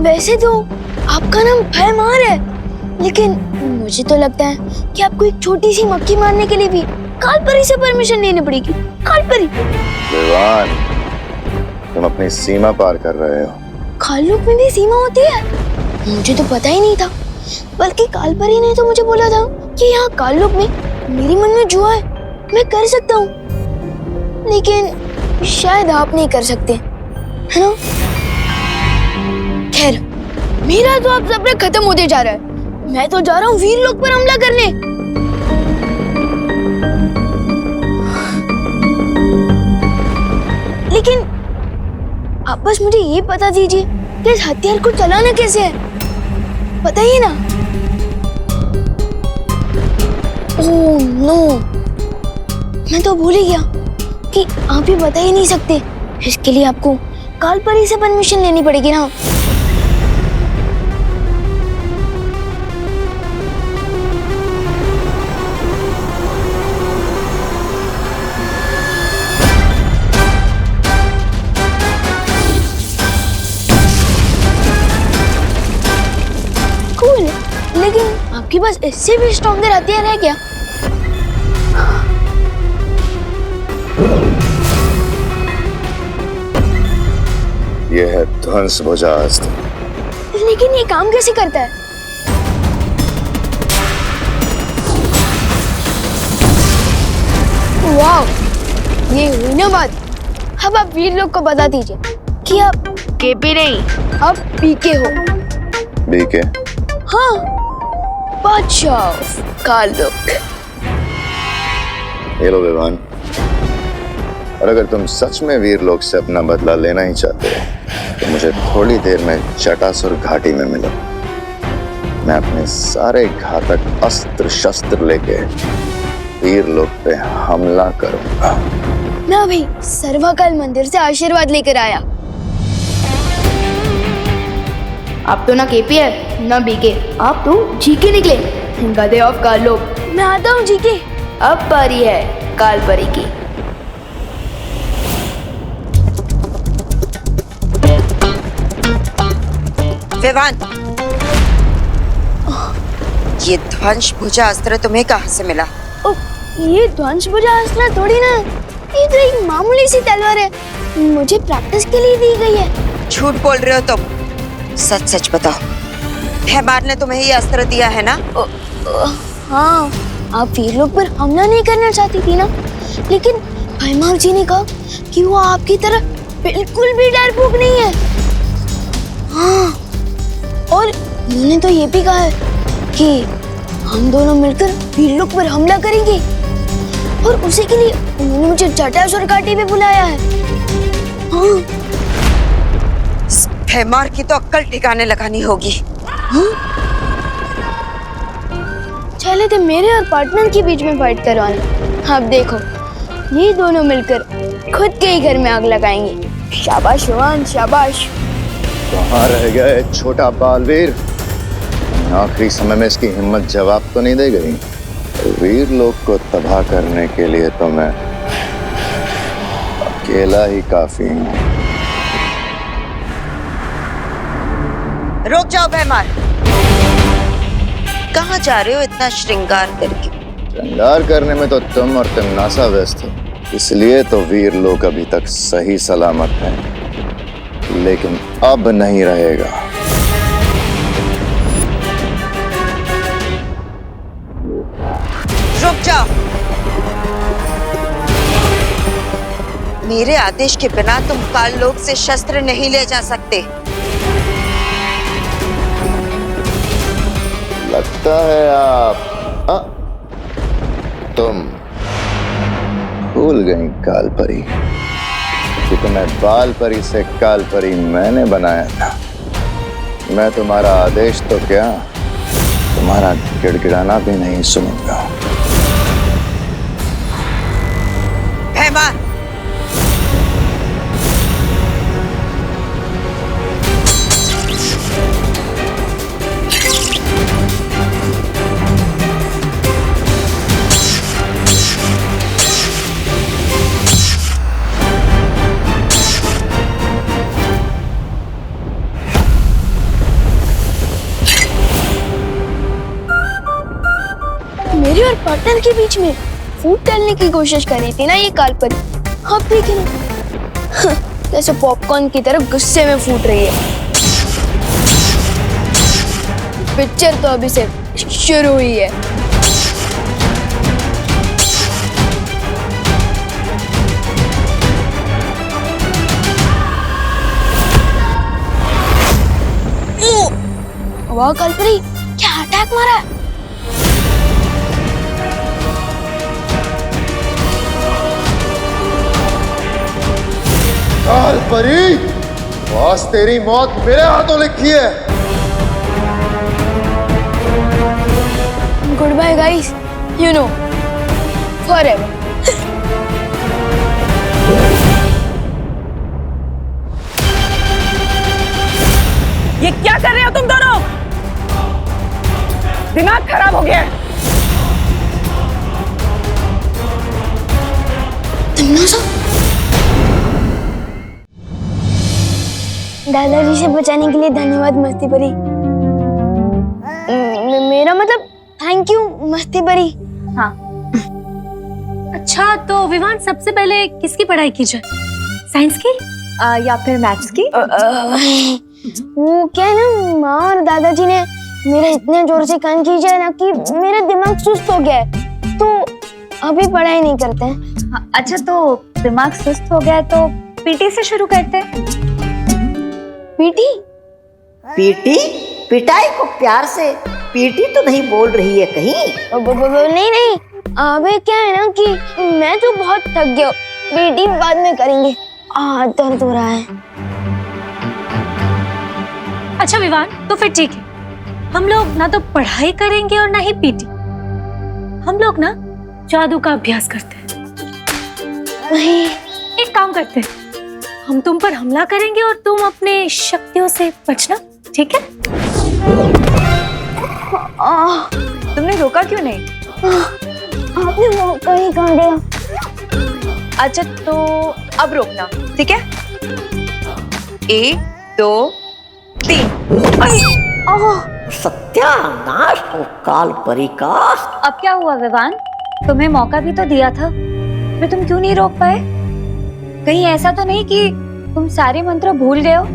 वैसे तो आपका नाम भयमार है, लेकिन मुझे तो लगता है कि आपको एक छोटी सी मक्खी मारने के लिए भी कालपरी से परमिशन लेनी पड़ेगी। कालपरी? विवान, तुम अपनी सीमा पार कर रहे हो। काललोक में भी सीमा होती है? मुझे तो पता ही नहीं था, बल्कि कालपरी ने तो मुझे बोला था कि यहाँ काललोक में मेरे मन में जो है मैं कर सकता हूँ, लेकिन शायद आप नहीं कर सकते, है ना? खैर, मेरा तो अब सब्र खत्म होते जा रहा है। मैं तो जा रहा हूँ वीरलोक पर हमला करने। लेकिन आप बस मुझे ये बता दीजिए कि इस हथियार को चलाना कैसे है, बताइए ना। ओह नो, मैं तो भूल ही गया कि आप ही बता ही नहीं सकते। इसके लिए आपको कालपरी से परमिशन लेनी पड़ेगी ना। कूल, लेकिन आपके पास इससे भी स्ट्रॉन्गर हथियार है क्या? यह है ध्वंस भुजा अस्त्र। लेकिन ये काम कैसे करता है? वाह, ये हुई ना बात। अब आप वीरलोक को बता दीजिए कि आप केपी नहीं, आप पीके हो। बीके? हाँ, बादशाह काललोक। ये लो विवान, और अगर तुम सच में वीरलोक से अपना बदला लेना ही चाहते हो तो मुझे थोड़ी देर में जटासुर घाटी में मिलो। मैं अपने सारे घातक अस्त्र शस्त्र लेके वीरलोक पे हमला करूंगा। मैं अभी सर्वकाल मंदिर से आशीर्वाद लेकर आया। आप तो ना केपी है ना बीके, आप तो जीके निकले, गधे ऑफ काललोक। मैं आता हूँ जीके। अब बारी है कालपरी की। विवान, ये ध्वंस भुजा अस्त्र तुम्हें कहाँ से मिला? ये ध्वंस भुजा अस्त्र थोड़ी ना, ये तो एक मामूली सी तलवार है, मुझे प्रैक्टिस के लिए दी गई है। झूठ बोल रहे हो तुम, सच सच बताओ। भयमार ने तुम्हें ये अस्त्र दिया है ना? हाँ, आप वीरलोक पर हमला नहीं करना चाहती थी ना, लेकिन भयमार जी ने कहा कि वो आपकी तरह बिल्कुल भी डरपोक नहीं है। हाँ, और उन्होंने तो ये भी कहा है कि हम दोनों मिलकर वीरलोक पर हमला करेंगे, और उसी के लिए उन्होंने मुझे जटासुर घाटी में बुलाया है। हाँ। भयमार की तो अक्ल ठिकाने लगानी होगी। चले थे मेरे और पार्टनर के बीच में फाइट करवाना। अब देखो, ये दोनों मिलकर खुद के ही घर में आग लगाएंगे। शाबाश रोहन, शाबाश। कहाँ रह गए छोटा बालवीर? आखिरी समय में इसकी हिम्मत जवाब तो नहीं दे गई। वीरलोक को तबाह करने के लिए तो मैं अकेला ही काफी हूँ। रुक जाओ भयमार, कहाँ जा रहे हो इतना श्रृंगार करके? श्रृंगार करने में तो तुम और तिमनासा व्यस्त हो, इसलिए तो वीरलोक अभी तक सही सलामत है, लेकिन अब नहीं रहेगा। रुक जाओ, मेरे आदेश के बिना तुम काललोक से शस्त्र नहीं ले जा सकते। लगता है आप तुम भूल गई कालपरी कि तुम्हें बालपरी से कालपरी मैंने बनाया था। मैं तुम्हारा आदेश तो क्या, तुम्हारा गिड़गिड़ाना भी नहीं सुनूंगा। भयमार, डिनर के बीच में फूट डालने की कोशिश कर रही थी ना ये कालपरी। अब देखिए ना, जैसे पॉपकॉर्न की तरह गुस्से में फूट रही है। पिक्चर तो अभी से शुरू हुई है। वाह कालपरी, क्या अटैक मारा है। कालपरी, बॉस तेरी मौत मेरे हाथों लिखी है। Good bye guys, you know forever. ये क्या कर रहे हो तुम दोनों? दिमाग खराब हो गया है। दादाजी से बचाने के लिए धन्यवाद मस्ती परी। मेरा मतलब थैंक यू मस्ती परी। हाँ। अच्छा तो विवान, सबसे पहले किसकी पढ़ाई की जाए? साइंस की या फिर मैथ्स की? वो क्या है ना, माँ और दादाजी ने मेरे इतने जोर से कान खींचा है ना कि मेरा दिमाग सुस्त हो गया है, तो अभी पढ़ाई नहीं करते हैं। हाँ, अच्छा तो दिमाग सुस्त हो गया है तो पीटी से शुरू करते हैं। पीटी? पीटी? पिटाई को प्यार से पीटी तो नहीं बोल रही है कहीं? नहीं नहीं, अबे क्या है ना कि मैं तो बहुत थक गया, पीटी बाद में करेंगे, दर्द हो रहा है। अच्छा विवान, तो फिर ठीक है, हम लोग ना तो पढ़ाई करेंगे और ना ही पीटी। हम लोग ना जादू का अभ्यास करते हैं। एक काम करते हैं, हम तुम पर हमला करेंगे और तुम अपने शक्तियों से बचना, ठीक है? तुमने रोका क्यों नहीं? आपने मौका ही कहाँ दिया। अच्छा तो अब रोकना, ठीक है? 1 2 3। सत्यानाश हो कालपरी का। अब क्या हुआ विवान? तुम्हें मौका भी तो दिया था, फिर तुम क्यों नहीं रोक पाए? कहीं ऐसा तो नहीं कि तुम सारे मंत्र भूल गए हो?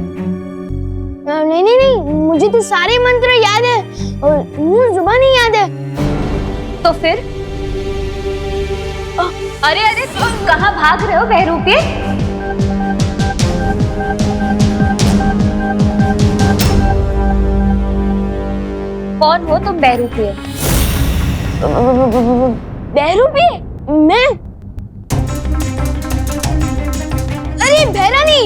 नहीं नहीं नहीं, मुझे तो सारे मंत्र याद है और मुंह जुबान नहीं याद है। तो फिर? अरे अरे तुम कहाँ भाग रहे हो बहरूपे? कौन हो तुम बहरूपे? बहरूपे? मैं? अरे बहरानी।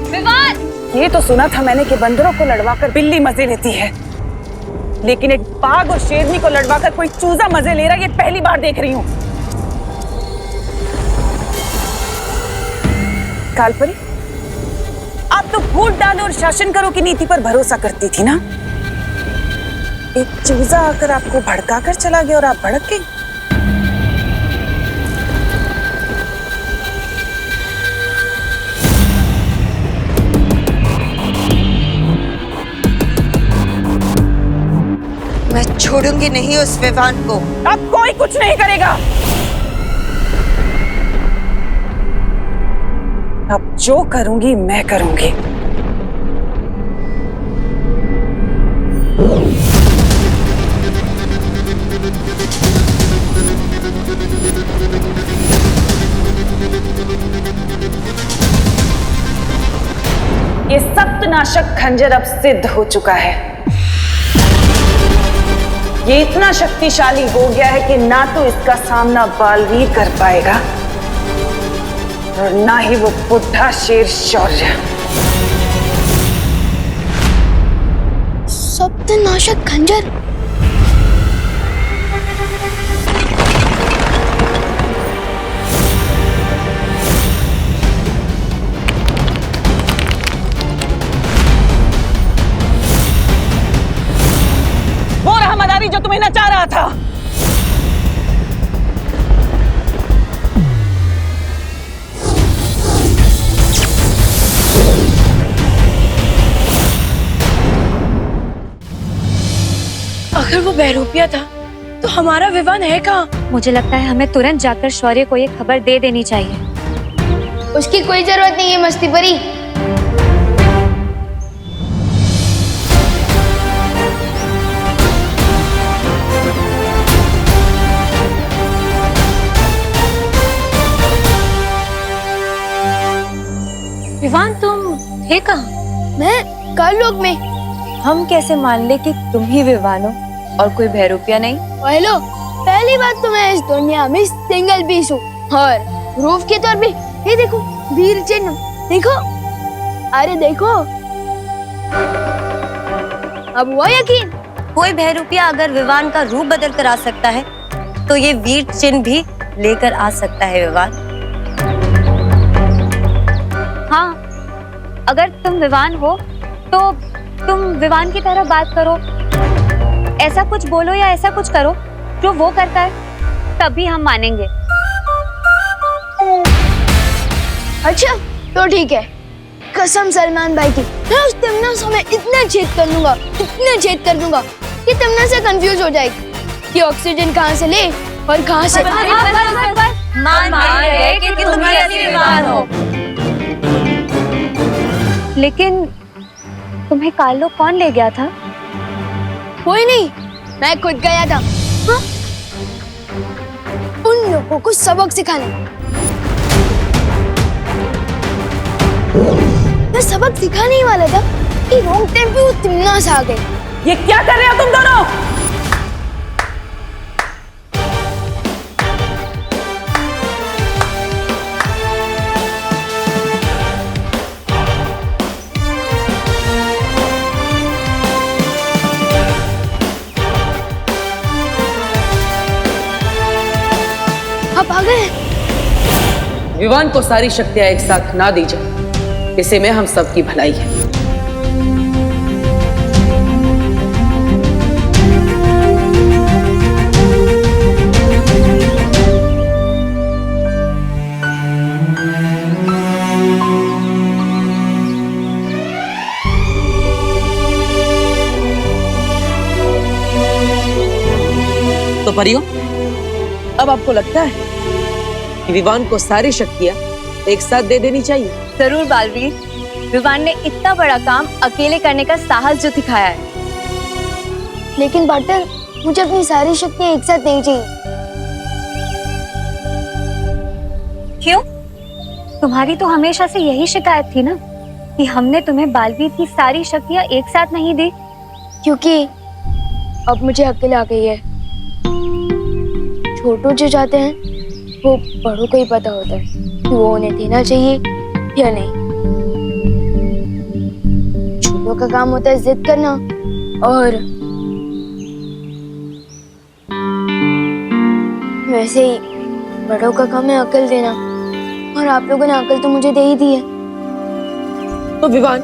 विवान! ये तो सुना था मैंने कि बंदरों को लड़वाकर बिल्ली मजे लेती है, लेकिन एक बाघ और शेरनी को लड़वाकर कोई चूजा मजे ले रहा है, ये पहली बार देख रही हूँ। कालपरी, आप तो फूट डालो और शासन करो की नीति पर भरोसा करती थी ना। एक चूजा आकर आपको भड़काकर चला गया और आप भड़क गई। मैं छोड़ूंगी नहीं उस विवान को। अब कोई कुछ नहीं करेगा। अब जो करूंगी मैं करूंगी। ये सप्तनाशक खंजर अब सिद्ध हो चुका है। ये इतना शक्तिशाली हो गया है कि ना तो इसका सामना बालवीर कर पाएगा और ना ही वो बुढ़ा शेर शौर्य। सप्तनाशक खंजर? वो रहा मदारी जो तुम्हें नचा रहा था। अगर वो बहरूपिया था तो हमारा विवान है कहाँ? मुझे लगता है हमें तुरंत जाकर शौर्य को ये खबर दे देनी चाहिए। उसकी कोई जरूरत नहीं है मस्ती परी। विवान तुम थे कहाँ? मैं काललोक में। हम कैसे मान ले कि तुम ही विवान हो और कोई भैरूपिया नहीं? हेलो, पहली बात तो मैं इस दुनिया में सिंगल पीस हूँ और प्रूफ के तौर पे ये देखो वीर चिन्ह, देखो, अरे देखो, अब हुआ यकीन? कोई भैरूपिया अगर विवान का रूप बदल कर आ सकता है तो ये वीर चिन्ह भी लेकर आ सकता है विवान। हाँ, अगर तुम विवान हो तो तुम विवान की तरह बात करो, ऐसा कुछ बोलो या ऐसा कुछ करो जो वो करता है, तभी हम मानेंगे। अच्छा तो ठीक है, कसम सलमान भाई की, मैं उस तमन्ना समय इतना छेद कर दूंगा, इतना छेद कर दूंगा कि तमन्ना से कंफ्यूज हो जाएगी कि ऑक्सीजन कहाँ से ले और कहाँ से। मान रहे कि तुम ही असली विवान हो। लेकिन तुम्हें काललोक कौन ले गया था? कोई नहीं, मैं खुद गया था। हाँ? उन लोगों को सबक सिखाने। मैं सबक सिखाने ही वाला था कि रॉन्ग टाइम पे वो तिमना से आ गए। ये क्या कर रहे हो तुम दोनों? आप आ गए? विवान को सारी शक्तियां एक साथ ना दी जाए, इसे में हम सबकी भलाई है। तो परियों, अब आपको लगता है कि विवान को सारी शक्तियां एक साथ दे देनी चाहिए? जरूर बालवीर, विवान ने इतना बड़ा काम अकेले करने का साहस जो दिखाया है। लेकिन पार्टनर, मुझे अपनी सारी शक्तियां एक साथ नहीं चाहिए। क्यों? तुम्हारी तो हमेशा से यही शिकायत थी ना कि हमने तुम्हें बालवीर की सारी शक्तियां एक साथ नहीं दी। क्योंकि अब मुझे अकेले आ गई है। छोटू जो चाहते हैं वो बड़ों को ही पता होता है कि वो उन्हें देना चाहिए या नहीं। छोटों का काम होता है जिद करना और वैसे ही बड़ों का काम है अकल देना, और आप लोगों ने अकल तो मुझे दे ही दी है। तो विवान,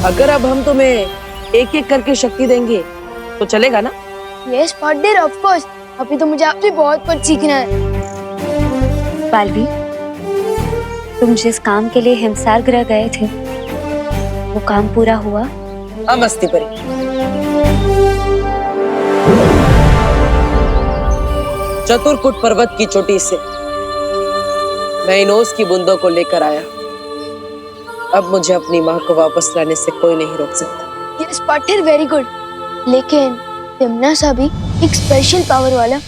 अगर अब हम तुम्हें एक एक करके शक्ति देंगे तो चलेगा ना? Yes partner, of course. अभी तो मुझे आपसे बहुत कुछ सीखना है। बालवीर, तुम जिस काम के लिए हिमसार ग्रह गए थे वो काम पूरा हुआ? हाँ मस्ती परी, चतुरकूट पर्वत की चोटी से मैं इन ओस की बूंदों को लेकर आया। अब मुझे अपनी माँ को वापस लाने से कोई नहीं रोक सकता। Yes partner, very good. लेकिन तिमना सा भी एक स्पेशल पावर वाला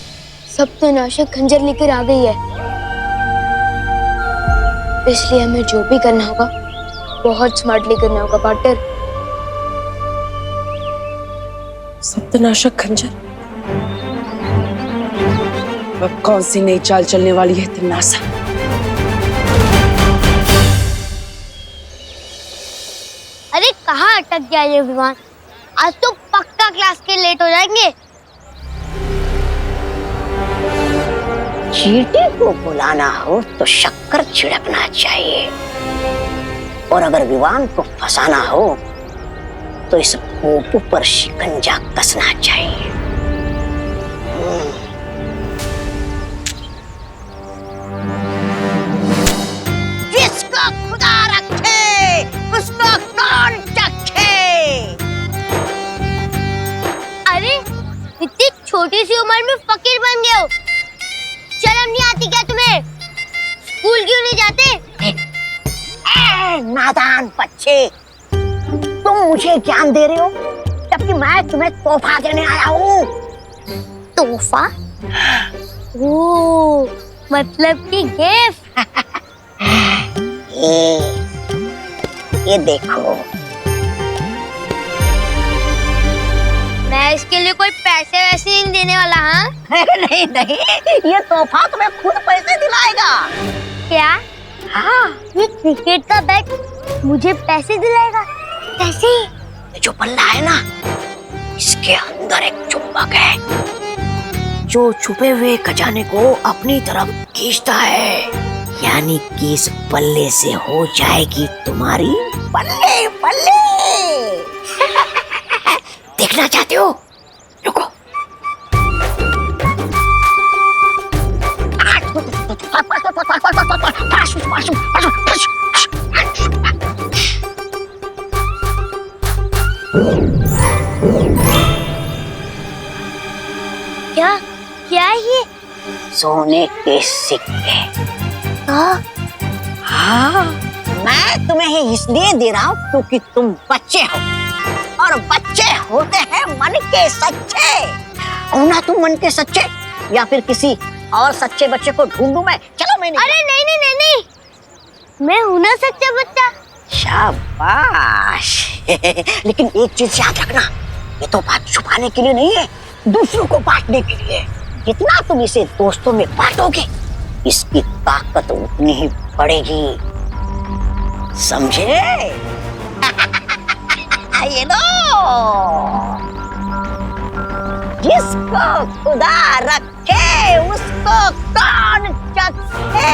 सप्तनाशक खंजर लेकर आ गई है, इसलिए हमें जो भी करना होगा बहुत स्मार्टली करना होगा पार्टनर। सप्तनाशक खंजर? अब कौन सी नई चाल चलने वाली है तिमनासा? अरे कहाँ अटक गया ये विमान? आज तो पक्का क्लास के लेट हो जाएंगे। चींटी को बुलाना हो तो शक्कर छिड़कना चाहिए, और अगर विवान को फंसाना हो तो इस पोपू पर शिकंजा कसना चाहिए। जिसको खुदा रखे उसको कौन चखे। अरे इतनी छोटी सी उम्र में फकीर बन गए हो। शर्म नहीं आती क्या तुम्हें? स्कूल क्यों नहीं जाते? नादान बच्चे, तुम मुझे ज्ञान दे रहे हो जबकि मैं तुम्हें तोहफा देने आया हूँ। तोहफा? ओ, मतलब कि गिफ्ट। ये देखो। मैं इसके लिए कोई पैसे वैसे नहीं देने वाला। हाँ नहीं नहीं, ये तोहफा तुम्हें खुद पैसे दिलाएगा। क्या? हाँ, ये क्रिकेट का बैट मुझे पैसे दिलाएगा? कैसे? ये जो बल्ला है ना, इसके अंदर एक चुंबक है जो छुपे हुए खजाने को अपनी तरफ खींचता है। यानी कि इस बल्ले से हो जाएगी तुम्हारी बल्ले बल्ले। देखना चाहते हो? रुको। क्या क्या है ये? सोने के सिक्के। हाँ, मैं तुम्हें ही इसलिए दे रहा हूँ क्योंकि तुम बच्चे हो और बच्चे होते हैं मन के सच्चे। हो ना तुम मन के सच्चे? या फिर किसी और सच्चे बच्चे को ढूंढूं मैं? चलो मैं नहीं। अरे नहीं नहीं नहीं नहीं, मैं हूं ना सच्चा बच्चा। शाबाश। लेकिन एक चीज याद रखना, ये तो बात छुपाने के लिए नहीं है, दूसरों को बांटने के लिए। जितना तुम इसे दोस्तों में बांटोगे, इसकी ताकत उतनी ही बढ़ेगी, समझे? ये लो, जिसको खुदा रखे उसको कौन चखे।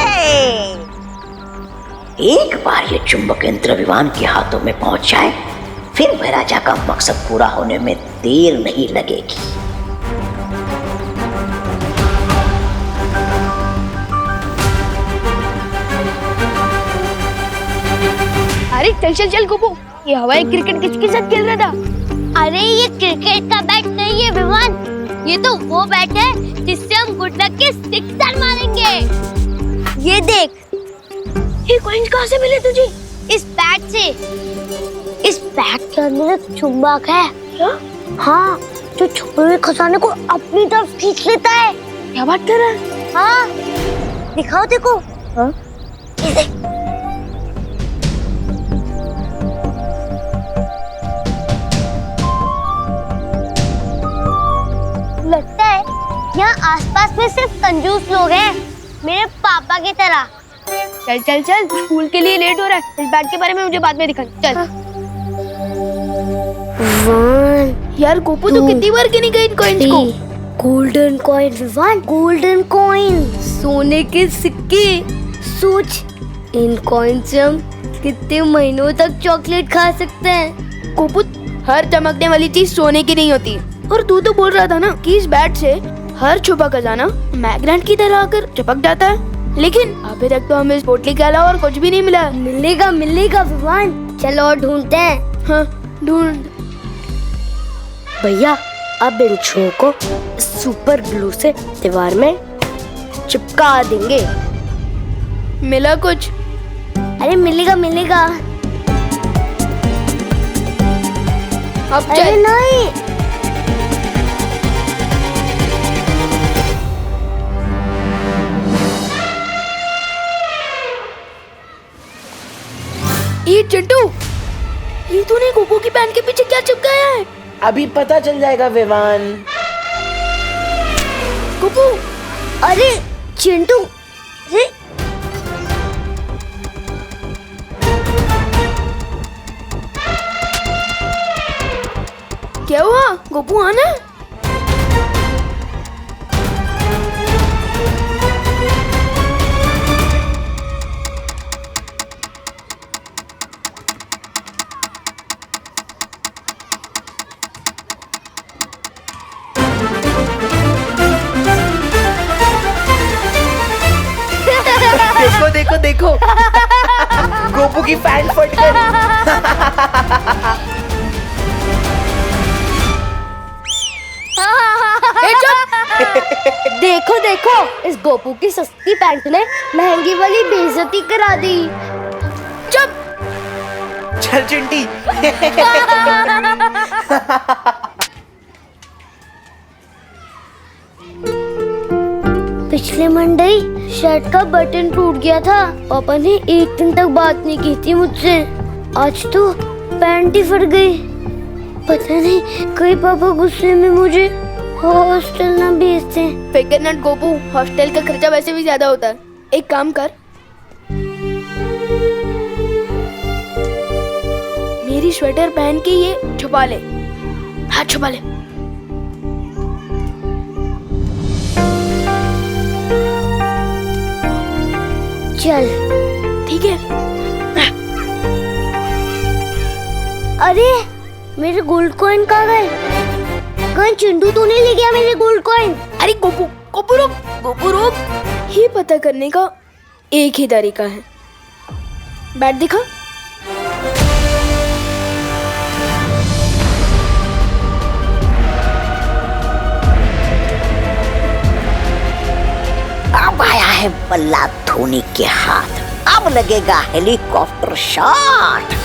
एक बार ये चुंबक यंत्र विवान के हाथों में पहुंच जाए, फिर महाराजा का मकसद पूरा होने में देर नहीं लगेगी। अरे चल चल चल गोपू, ये हवाई क्रिकेट किसके साथ खेल रहा था? अरे ये क्रिकेट का बैट नहीं है विवान, ये तो वो बैट है जिससे हम गुड लक के सिक्सर मारेंगे। ये देख। ये कॉइन्स कहाँ से मिले तुझे? इस बैट से। इस बैट के अंदर एक चुंबक है। क्या? हाँ, जो छुपे हुए खजाने को अपनी तरफ खींच लेता है। क्या बात कर रहा है? हाँ, दिखाओ देखो। हाँ? ये देख। लगता है यहाँ आसपास में सिर्फ कंजूस लोग हैं, मेरे पापा की तरह। चल चल चल, स्कूल के लिए लेट हो रहा है। इस बैट के बारे में मुझे बाद में दिखाना। चल। यार गोपू तो कितनी बार गिनी गई इन कॉइन्स को? Golden coin Vivaan, golden coin, सोने के सिक्के। सोच, इन कॉइन से हम कितने महीनों तक चॉकलेट खा सकते हैं। गोपू, हर चमकने वाली चीज सोने की नहीं होती। और तू तो बोल रहा था ना कि इस बैट से हर छुपा खजाना मैग्नेट की तरह आकर चिपक जाता है। लेकिन अभी तक तो हमें इस पोटली के अलावा और कुछ भी नहीं मिला। मिलेगा मिलेगा विवान, चलो और ढूंढते हैं। हाँ ढूंढ। भैया, अब इन छुओं को सुपर ग्लू से दीवार में चिपका देंगे। मिला कुछ? अरे मिलेगा मिलेगा। अब अरे चल। नहीं, ये चिंटू, ये तूने गोपू की पैंट के पीछे क्या चिपकाया है? अभी पता चल जाएगा विवान। गोपू, अरे चिंटू, अरे क्या हुआ? गोपू आना। देखो देखो देखो, गोपू की पैंट फट गई। ए, चुप! देखो देखो, इस गोपू की सस्ती पैंट ने महंगी वाली बेइज्जती करा दी। चुप। चल चिंटी। पिछले मंडे शर्ट का बटन टूट गया था। पापा ने एक दिन तक बात नहीं की थी मुझसे। आज तो पैंट ही फट गई। पता नहीं कहीं पापा गुस्से में मुझे हॉस्टल ना भेजते। फिकर नट गोपू, हॉस्टल का खर्चा वैसे भी ज्यादा होता है। एक काम कर, मेरी स्वेटर पहन के ये छुपा ले। हाँ छुपा ले। चल ठीक है। अरे मेरे गोल्ड कॉइन कहाँ गए? कहीं चिंटू तो नहीं ले गया मेरे गोल्ड कॉइन? अरे गोपू, गोपू रुक, गोपू रुक। ये पता करने का एक ही तरीका है। बैट दिखा। अब आया है बल्ला धोनी के हाथ। अब लगेगा हेलीकॉप्टर शॉट।